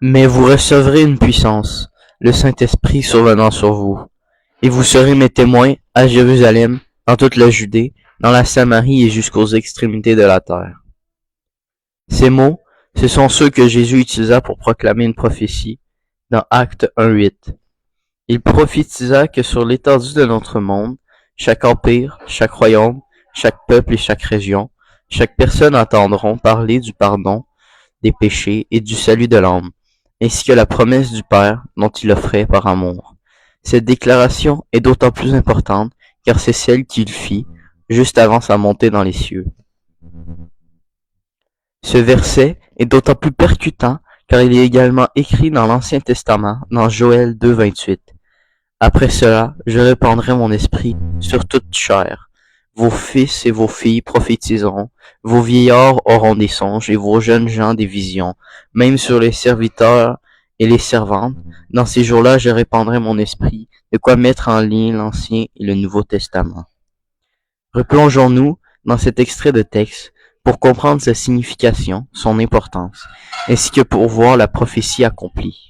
Mais vous recevrez une puissance, le Saint-Esprit survenant sur vous, et vous serez mes témoins à Jérusalem, dans toute la Judée, dans la Samarie et jusqu'aux extrémités de la terre. Ces mots, ce sont ceux que Jésus utilisa pour proclamer une prophétie dans Actes 1:8. Il prophétisa que sur l'étendue de notre monde, chaque empire, chaque royaume, chaque peuple et chaque région, chaque personne entendront parler du pardon des péchés et du salut de l'âme, ainsi que la promesse du Père dont il offrait par amour. Cette déclaration est d'autant plus importante car c'est celle qu'il fit juste avant sa montée dans les cieux. Ce verset est d'autant plus percutant car il est également écrit dans l'Ancien Testament, dans Joël 2:28. Après cela, je répandrai mon esprit sur toute chair. Vos fils et vos filles prophétiseront, vos vieillards auront des songes et vos jeunes gens des visions, même sur les serviteurs et les servantes. Dans ces jours-là, je répandrai mon esprit, de quoi mettre en lien l'Ancien et le Nouveau Testament. Replongeons-nous dans cet extrait de texte pour comprendre sa signification, son importance, ainsi que pour voir la prophétie accomplie.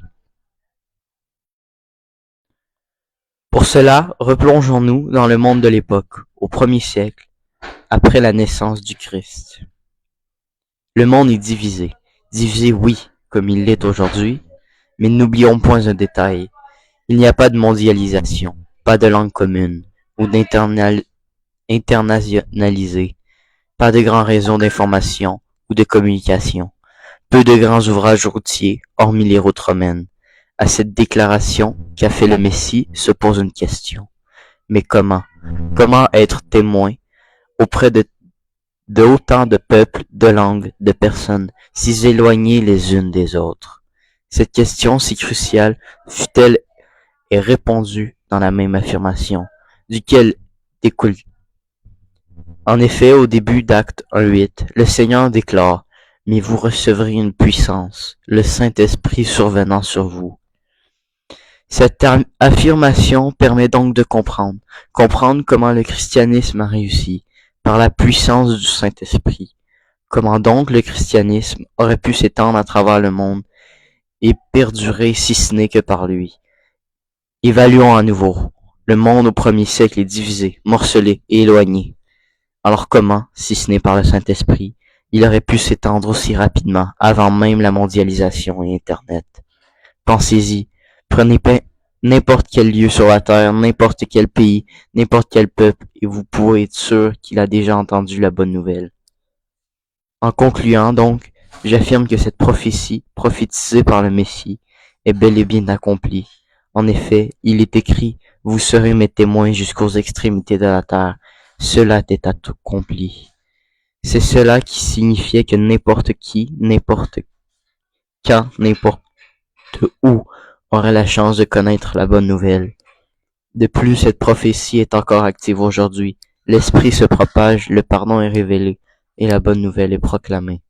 Pour cela, replongeons-nous dans le monde de l'époque, au 1er siècle, après la naissance du Christ. Le monde est divisé. Divisé, oui, comme il l'est aujourd'hui, mais n'oublions point un détail. Il n'y a pas de mondialisation, pas de langue commune, ou d'internationalisé, pas de grands réseaux d'information ou de communication, peu de grands ouvrages routiers, hormis les routes romaines. À cette déclaration qu'a fait le Messie se pose une question. Mais comment? Comment être témoin auprès de autant de peuples, de langues, de personnes, si éloignées les unes des autres? Cette question si cruciale fut-elle et répondue dans la même affirmation, duquel découle. En effet, au début d'Acte 1:8, le Seigneur déclare: Mais vous recevrez une puissance, le Saint-Esprit survenant sur vous. Cette affirmation permet donc de comprendre comment le christianisme a réussi, par la puissance du Saint-Esprit. Comment donc le christianisme aurait pu s'étendre à travers le monde et perdurer si ce n'est que par lui. Évaluons à nouveau. Le monde au 1er siècle est divisé, morcelé et éloigné. Alors comment, si ce n'est par le Saint-Esprit, il aurait pu s'étendre aussi rapidement, avant même la mondialisation et Internet? Pensez-y. Prenez n'importe quel lieu sur la terre, n'importe quel pays, n'importe quel peuple, et vous pouvez être sûr qu'il a déjà entendu la bonne nouvelle. En concluant donc, j'affirme que cette prophétie, prophétisée par le Messie, est bel et bien accomplie. En effet, il est écrit: Vous serez mes témoins jusqu'aux extrémités de la terre. Cela est accompli. C'est cela qui signifiait que n'importe qui, n'importe quand, n'importe où aurait la chance de connaître la bonne nouvelle. De plus, cette prophétie est encore active aujourd'hui. L'Esprit se propage, le pardon est révélé, et la bonne nouvelle est proclamée.